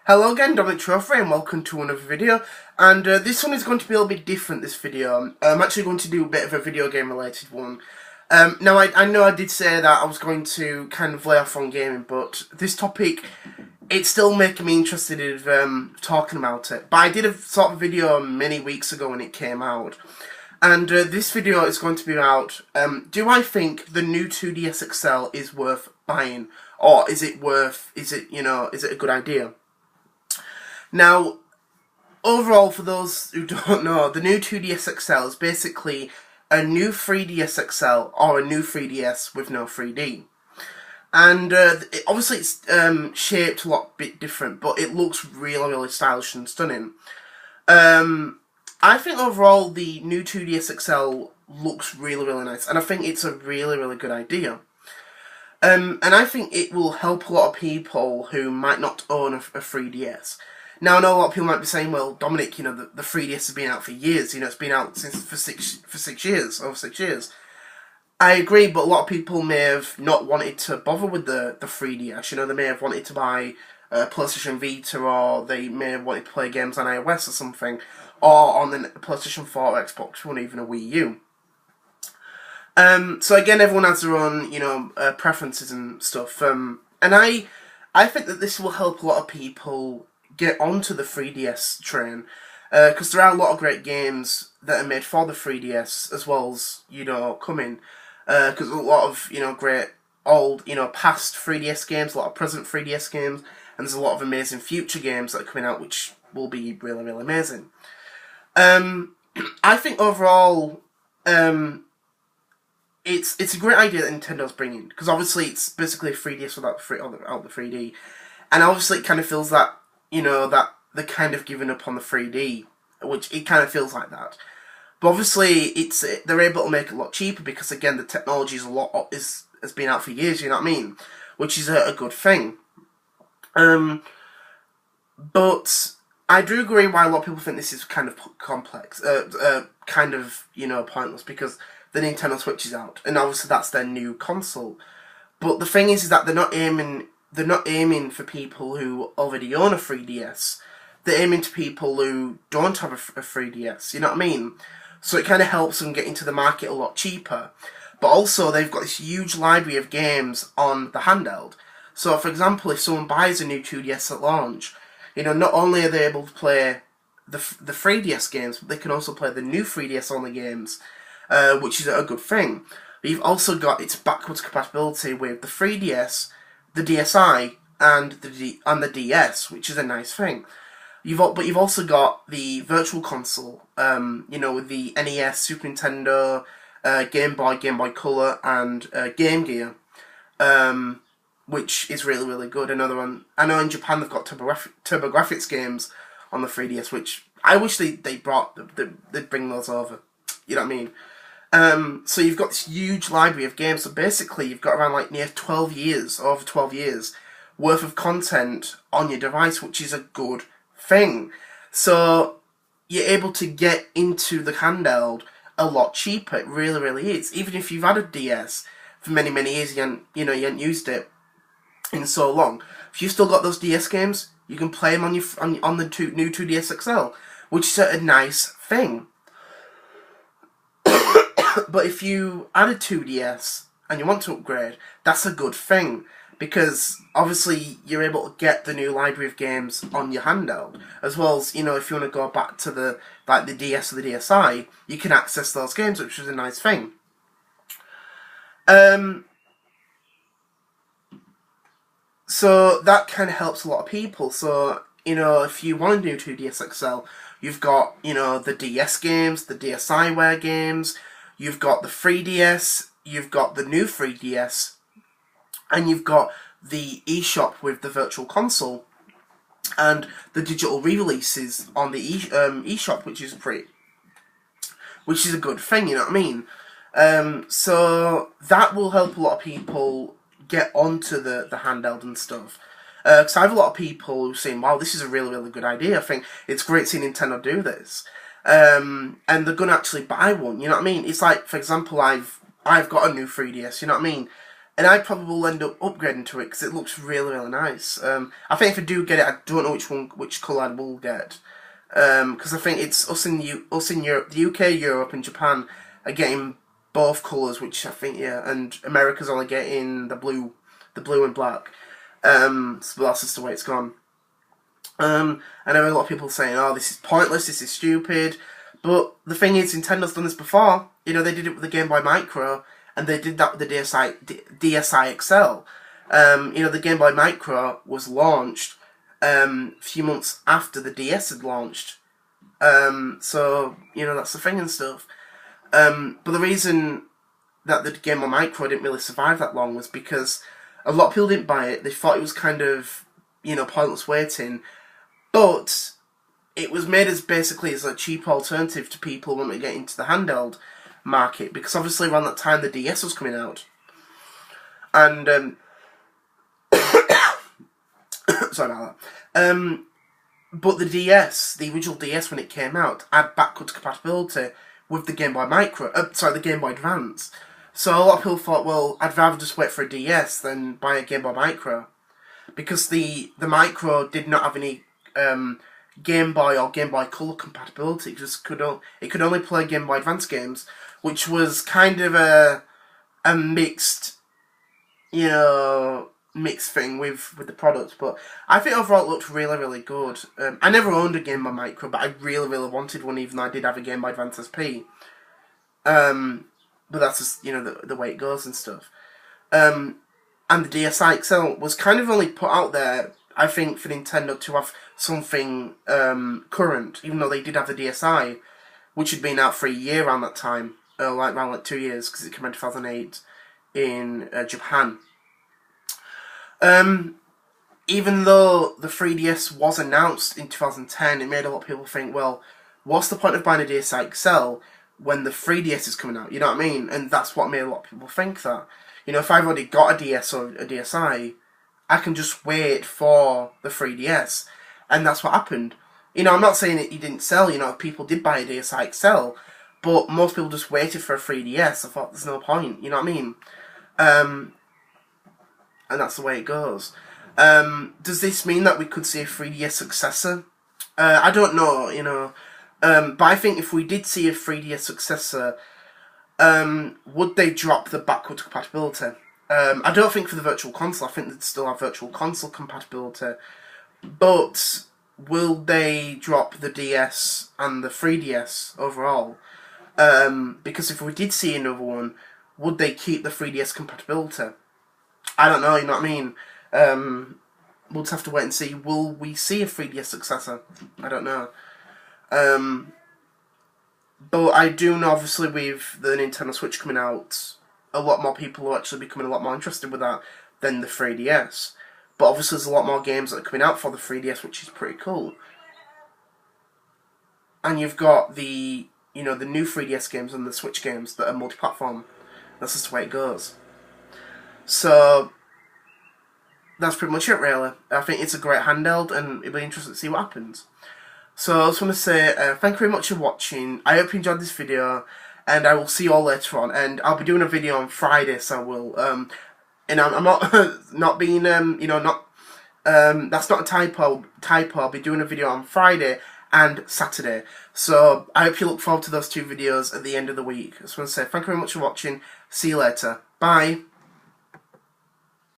Hello again, Dominic Trophy, and welcome to another video. And this one is going to be a little bit different, this video. I'm actually going to do a bit of a video game related one. Now, I know I did say that I was going to kind of lay off on gaming, but this topic, it's still making me interested in talking about it. But I did a sort of video many weeks ago when it came out. And this video is going to be about, do I think the new 2DS XL is worth buying? Or is it a good idea? Now, overall, for those who don't know, the new 2DS XL is basically a new 3DS XL or a new 3DS with no 3D. And obviously it's shaped a bit different, but it looks really, really stylish and stunning. I think overall the new 2DS XL looks really, really nice, and I think it's a really, really good idea. And I think it will help a lot of people who might not own a 3DS. Now, I know a lot of people might be saying, well, Dominic, the 3DS has been out for years, it's been out for 6 years, over 6 years. I agree, but a lot of people may have not wanted to bother with the 3DS, they may have wanted to buy a PlayStation Vita, or they may have wanted to play games on iOS or something, or on the PlayStation 4 or Xbox One, even a Wii U. So again, everyone has their own, preferences and stuff, and I think that this will help a lot of people get onto the 3DS train, because there are a lot of great games that are made for the 3DS as well as, coming, because a lot of, great old, past 3DS games, a lot of present 3DS games, and there's a lot of amazing future games that are coming out which will be really, really amazing. I think overall, it's a great idea that Nintendo's bringing, because obviously it's basically a 3DS without the 3D, and obviously it kind of feels that, that they're kind of giving up on the 3D, which it kind of feels like that. But obviously they're able to make it a lot cheaper, because again the technology has been out for years, you know what I mean, which is a good thing. But I do agree why a lot of people think this is kind of complex, kind of pointless, because the Nintendo Switch is out, and obviously that's their new console. But the thing is that they're not aiming for people who already own a 3DS. They're aiming to people who don't have a 3DS, you know what I mean? So it kind of helps them get into the market a lot cheaper. But also, they've got this huge library of games on the handheld. So, for example, if someone buys a new 2DS at launch, not only are they able to play the 3DS games, but they can also play the new 3DS only games, which is a good thing. But you've also got its backwards compatibility with the 3DS, the DSi, and the DS, which is a nice thing. But you've also got the Virtual Console, with the NES, Super Nintendo, Game Boy Color, and Game Gear, which is really, really good. Another one, I know in Japan they've got TurboGrafx games on the 3DS, which I wish they'd bring those over. You know what I mean? So you've got this huge library of games. So basically, you've got around over 12 years worth of content on your device, which is a good thing. So you're able to get into the handheld a lot cheaper. It really, really is. Even if you've had a DS for many, many years, you hadn't used it in so long. If you've still got those DS games, you can play them on the new 2DS XL, which is a nice thing. But if you add a 2DS and you want to upgrade, that's a good thing, because obviously you're able to get the new library of games on your handheld, as well as, if you want to go back to the DS or the DSi, you can access those games, which is a nice thing. So that kind of helps a lot of people. So, if you want a new 2DS XL, you've got, the DS games, the DSiWare games, you've got the 3DS, you've got the new 3DS, and you've got the eShop with the Virtual Console, and the digital re-releases on the eShop, which is a good thing, you know what I mean? So that will help a lot of people get onto the handheld and stuff. Because I have a lot of people who say, wow, this is a really, really good idea. I think it's great seeing Nintendo do this. And they're going to actually buy one, you know what I mean? It's like, for example, I've got a new 3DS, you know what I mean? and I probably will end up upgrading to it because it looks really, really nice. I think if I do get it, I don't know which colour I will get, because I think it's us in Europe, the UK, Europe, and Japan are getting both colours, which I think and America's only getting the blue and black. So that's just the way it's gone. I know a lot of people saying, "Oh, this is pointless. This is stupid." But the thing is, Nintendo's done this before. You know, they did it with the Game Boy Micro, and they did that with the DSi XL. You know, the Game Boy Micro was launched a few months after the DS had launched. So, you know, that's the thing and stuff. But the reason that the Game Boy Micro didn't really survive that long was because a lot of people didn't buy it. They thought it was kind of, you know, pointless waiting. But it was made as basically as a cheap alternative to people who want to get into the handheld market, because obviously around that time the DS was coming out, and sorry about that. But the DS, the original DS when it came out, had backwards compatibility with the Game Boy Micro. The Game Boy Advance. So a lot of people thought, well, I'd rather just wait for a DS than buy a Game Boy Micro, because the Micro did not have any Game Boy or Game Boy Color compatibility. It could only play Game Boy Advance games, which was kind of a mixed, you know, mixed thing with the product. But I think overall it looked really, really good. I never owned a Game Boy Micro, but I really, really wanted one, even though I did have a Game Boy Advance SP. But that's just, you know, the way it goes and stuff. And the DSi XL was kind of only put out there, I think, for Nintendo to have something current, even though they did have the DSi, which had been out for a year around that time, around 2 years, because it came out in 2008 in Japan. Even though the 3DS was announced in 2010, it made a lot of people think, well, what's the point of buying a DSi XL when the 3DS is coming out? You know what I mean? And that's what made a lot of people think that. You know, if I've already got a DS or a DSi, I can just wait for the 3DS. And that's what happened. You know, I'm not saying that he didn't sell, you know, people did buy a DSi XL, but most people just waited for a 3DS. I thought, there's no point, you know what I mean? And that's the way it goes. Does this mean that we could see a 3DS successor? I don't know, you know. But I think if we did see a 3DS successor, would they drop the backwards compatibility? I don't think for the Virtual Console. I think they'd still have Virtual Console compatibility. But will they drop the DS and the 3DS overall? Because if we did see another one, would they keep the 3DS compatibility? I don't know, you know what I mean? We'll just have to wait and see. Will we see a 3DS successor? I don't know. But I do know, obviously, with the Nintendo Switch coming out, a lot more people will actually becoming a lot more interested with that than the 3DS. But obviously there's a lot more games that are coming out for the 3DS, which is pretty cool. And you've got the, you know, the new 3DS games and the Switch games that are multi-platform. That's just the way it goes. So that's pretty much it, really. I think it's a great handheld, and it'll be interesting to see what happens. So I just want to say thank you very much for watching. I hope you enjoyed this video, and I will see you all later on. And I'll be doing a video on Friday, so I will. And I'm not not being you know, not that's not a typo. I'll be doing a video on Friday and Saturday. So I hope you look forward to those two videos at the end of the week. I just want to say thank you very much for watching. See you later. Bye.